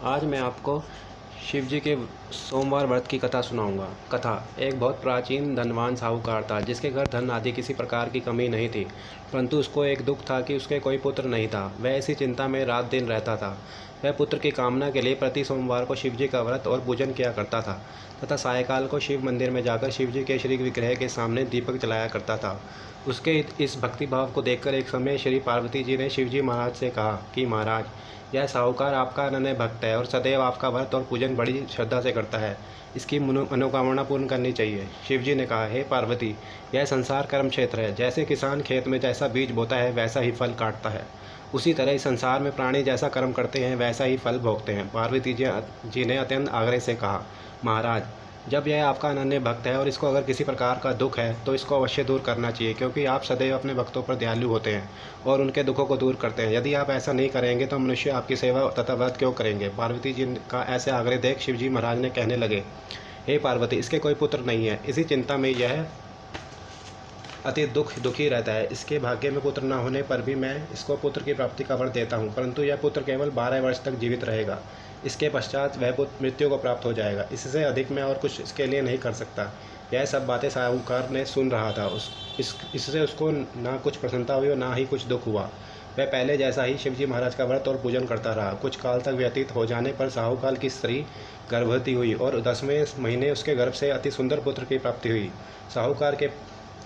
आज मैं आपको शिव जी के सोमवार व्रत की कथा सुनाऊंगा। कथा: एक बहुत प्राचीन धनवान साहूकार था जिसके घर धन आदि किसी प्रकार की कमी नहीं थी, परंतु उसको एक दुख था कि उसके कोई पुत्र नहीं था। वह इसी चिंता में रात दिन रहता था। वह पुत्र की कामना के लिए प्रति सोमवार को शिव जी का व्रत और पूजन किया करता था तथा सायकाल को शिव मंदिर में जाकर शिव जी के श्री विग्रह के सामने दीपक जलाया करता था। उसके इस भक्तिभाव को देखकर एक समय श्री पार्वती जी ने शिव जी महाराज से कहा कि महाराज, यह साहूकार आपका अनन्य भक्त है और सदैव आपका व्रत और पूजन बड़ी श्रद्धा से करता है। इसकी मनोकामना पूर्ण करनी चाहिए। शिव जी ने कहा, हे पार्वती, यह संसार कर्म क्षेत्र है। जैसे किसान खेत में जैसा बीज बोता है वैसा ही फल काटता है, उसी तरह इस संसार में प्राणी जैसा कर्म करते हैं वैसा ही फल भोगते हैं। पार्वती जी ने अत्यंत आग्रह से कहा, महाराज, जब यह आपका अनन्य भक्त है और इसको अगर किसी प्रकार का दुख है तो इसको अवश्य दूर करना चाहिए, क्योंकि आप सदैव अपने भक्तों पर दयालु होते हैं और उनके दुखों को दूर करते हैं। यदि आप ऐसा नहीं करेंगे तो मनुष्य आपकी सेवा तथा व्रत क्यों करेंगे। पार्वती जी का ऐसे आग्रह देख शिव जी महाराज ने कहने लगे, हे पार्वती, इसके कोई पुत्र नहीं है। इसी चिंता में यह अति दुखी रहता है। इसके भाग्य में पुत्र न होने पर भी मैं इसको पुत्र की प्राप्ति का वर देता हूँ, परंतु यह पुत्र केवल 12 वर्ष तक जीवित रहेगा। इसके पश्चात वह पुत्र मृत्यु को प्राप्त हो जाएगा। इससे अधिक मैं और कुछ इसके लिए नहीं कर सकता। यह सब बातें साहूकार ने सुन रहा था। इससे उसको ना कुछ प्रसन्नता हुई और ना ही कुछ दुख हुआ। वह पहले जैसा ही शिवजी महाराज का व्रत और पूजन करता रहा। कुछ काल तक व्यतीत हो जाने पर साहूकार की स्त्री गर्भवती हुई और 10वें महीने उसके गर्भ से अति सुंदर पुत्र की प्राप्ति हुई। साहूकार के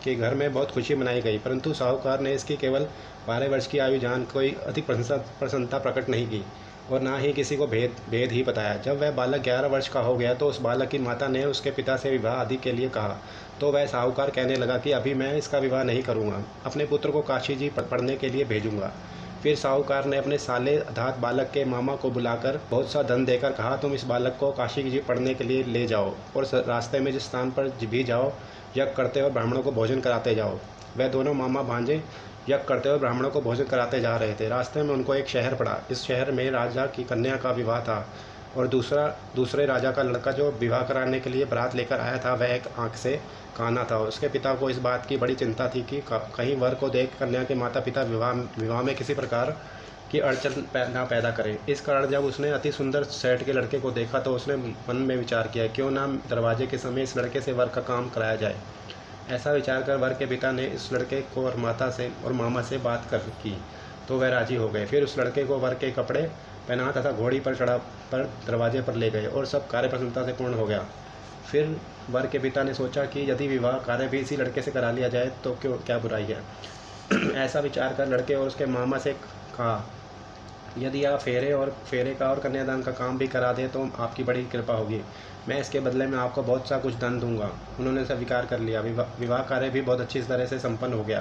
घर में बहुत खुशी मनाई गई, परंतु साहूकार ने इसकी केवल 12 वर्ष की आयु जान कोई अधिक प्रसन्नता प्रकट नहीं की और ना ही किसी को भेद ही बताया। जब वह बालक 11 वर्ष का हो गया तो उस बालक की माता ने उसके पिता से विवाह आदि के लिए कहा, तो वह साहूकार कहने लगा कि अभी मैं इसका विवाह नहीं करूँगा, अपने पुत्र को काशी जी पढ़ने के लिए भेजूँगा। फिर साहूकार ने अपने साले अर्थात बालक के मामा को बुलाकर बहुत सा धन देकर कहा, तुम इस बालक को काशी जी पढ़ने के लिए ले जाओ और रास्ते में जिस स्थान पर भी जाओ यज्ञ करते हुए ब्राह्मणों को भोजन कराते जाओ। वह दोनों मामा भांजे यज्ञ करते हुए ब्राह्मणों को भोजन कराते जा रहे थे। रास्ते में उनको एक शहर पड़ा। इस शहर में राजा की कन्या का विवाह था और दूसरे राजा का लड़का जो विवाह कराने के लिए बारात लेकर आया था वह एक आंख से काना था। उसके पिता को इस बात की बड़ी चिंता थी कि कहीं वर को देख कन्या के माता पिता विवाह में किसी प्रकार की अड़चन ना पैदा करें। इस कारण जब उसने अति सुंदर सेठ के लड़के को देखा तो उसने मन में विचार किया, क्यों ना दरवाजे के समय इस लड़के से वर का काम कराया जाए। ऐसा विचार कर वर के पिता ने इस लड़के को और माता से और मामा से बात कर की तो वह राजी हो गए। फिर उस लड़के को वर के कपड़े पहना तथा घोड़ी पर चढ़ा पर दरवाजे पर ले गए और सब कार्य प्रसन्नता से पूर्ण हो गया। फिर वर के पिता ने सोचा कि यदि विवाह कार्य भी इसी लड़के से करा लिया जाए तो क्या बुराई है। ऐसा विचार कर लड़के और उसके मामा से कहा, यदि आप फेरे का और कन्यादान का काम भी करा दें तो आपकी बड़ी कृपा होगी। मैं इसके बदले में आपको बहुत सा कुछ धन दूंगा। उन्होंने स्वीकार कर लिया। विवाह कार्य भी बहुत अच्छी तरह से संपन्न हो गया।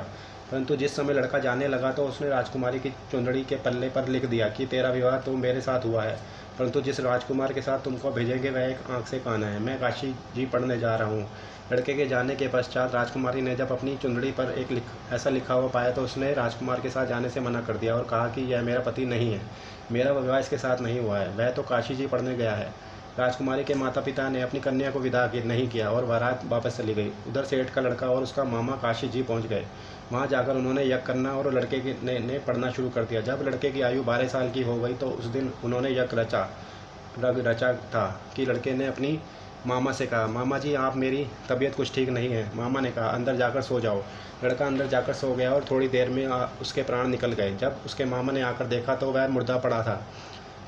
परंतु जिस समय लड़का जाने लगा तो उसने राजकुमारी की चुंदड़ी के पल्ले पर लिख दिया कि तेरा विवाह तो मेरे साथ हुआ है, परंतु जिस राजकुमार के साथ तुमको भेजेंगे वह एक आंख से काना है। मैं काशी जी पढ़ने जा रहा हूँ। लड़के के जाने के पश्चात राजकुमारी ने जब अपनी चुंदड़ी पर ऐसा लिखा हुआ पाया तो उसने राजकुमार के साथ जाने से मना कर दिया और कहा कि यह मेरा पति नहीं है, मेरा विवाह इसके साथ नहीं हुआ है, वह तो काशी जी पढ़ने गया है। राजकुमारी के माता पिता ने अपनी कन्या को विदा नहीं किया और बारात वापस चली गई। उधर सेठ का लड़का और उसका मामा काशी जी पहुंच गए। वहां जाकर उन्होंने यज्ञ करना और लड़के ने पढ़ना शुरू कर दिया। जब लड़के की आयु 12 साल की हो गई तो उस दिन उन्होंने यज्ञ रचा था कि लड़के ने अपनी मामा से कहा, मामा जी, आप मेरी तबीयत कुछ ठीक नहीं है। मामा ने कहा, अंदर जाकर सो जाओ। लड़का अंदर जाकर सो गया और थोड़ी देर में उसके प्राण निकल गए। जब उसके मामा ने आकर देखा तो वह मुर्दा पड़ा था,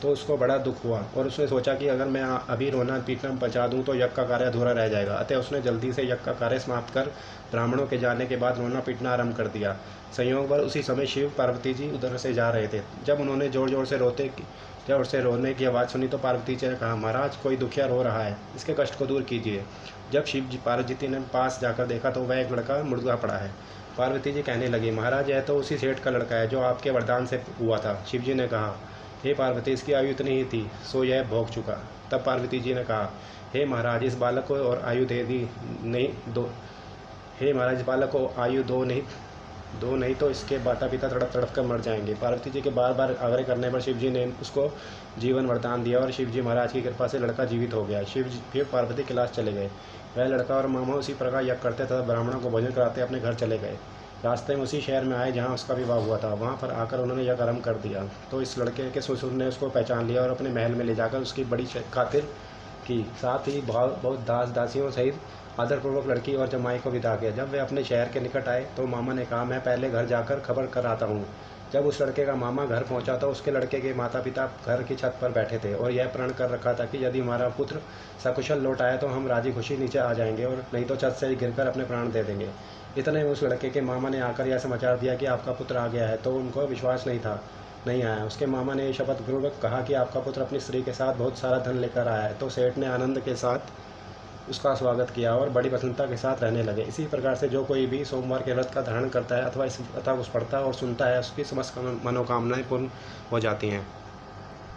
तो उसको बड़ा दुख हुआ और उसने सोचा कि अगर मैं अभी रोना पीटना बचा दूं तो यज्ञ का कार्य अधूरा रह जाएगा। अतः उसने जल्दी से यज्ञ का कार्य समाप्त कर ब्राह्मणों के जाने के बाद रोना पीटना आरंभ कर दिया। संयोग पर उसी समय शिव पार्वती जी उधर से जा रहे थे। जब उन्होंने जोर जोर से रोने की आवाज़ सुनी तो पार्वती जी ने कहा, महाराज, कोई दुखिया रो रहा है, इसके कष्ट को दूर कीजिए। जब शिव जी पार्वती ने पास जाकर देखा तो वह एक लड़का मुर्दा पड़ा है। पार्वती जी कहने लगी, महाराज, यह तो उसी सेठ का लड़का है जो आपके वरदान से हुआ था। शिव जी ने कहा, हे पार्वती, इसकी आयु इतनी ही थी, सो यह भोग चुका। तब पार्वती जी ने कहा, हे महाराज, इस बालक को और आयु हे महाराज, इस बालक को आयु दो नहीं तो इसके माता पिता तड़प तड़प कर मर जाएंगे। पार्वती जी के बार बार आग्रह करने पर शिव जी ने उसको जीवन वरदान दिया और शिव जी महाराज की कृपा से लड़का जीवित हो गया। शिव जी फिर पार्वती के लाश चले गए। वह लड़का और मामा उसी प्रकार यज्ञ करते तथा ब्राह्मणों को भोजन कराते अपने घर चले गए। रास्ते में उसी शहर में आए जहाँ उसका विवाह हुआ था। वहाँ पर आकर उन्होंने यह कर्म कर दिया। तो इस लड़के के ससुर ने उसको पहचान लिया और अपने महल में ले जाकर उसकी बड़ी खातिर की। साथ ही बहुत बहुत दास दासियों सहित आदरपूर्वक लड़की और जमाई को विदा किया। जब वे अपने शहर के निकट आए तो मामा ने कहा, मैं पहले घर जाकर खबर कर आता हूँ। जब उस लड़के का मामा घर पहुंचा तो उसके लड़के के माता पिता घर की छत पर बैठे थे और यह प्रण कर रखा था कि यदि हमारा पुत्र सकुशल लौट आए तो हम राजी खुशी नीचे आ जाएंगे और नहीं तो छत से गिरकर अपने प्राण दे देंगे। इतने में उस लड़के के मामा ने आकर यह समाचार दिया कि आपका पुत्र आ गया है। तो उनको विश्वास नहीं आया। उसके मामा ने शपथ पूर्वक कहा कि आपका पुत्र अपनी स्त्री के साथ बहुत सारा धन लेकर आया है। तो सेठ ने आनंद के साथ उसका स्वागत किया और बड़ी प्रसन्नता के साथ रहने लगे। इसी प्रकार से जो कोई भी सोमवार के व्रत का धारण करता है अथवा इस कथा को पढ़ता है और सुनता है, उसकी समस्त मनोकामनाएं पूर्ण हो जाती हैं।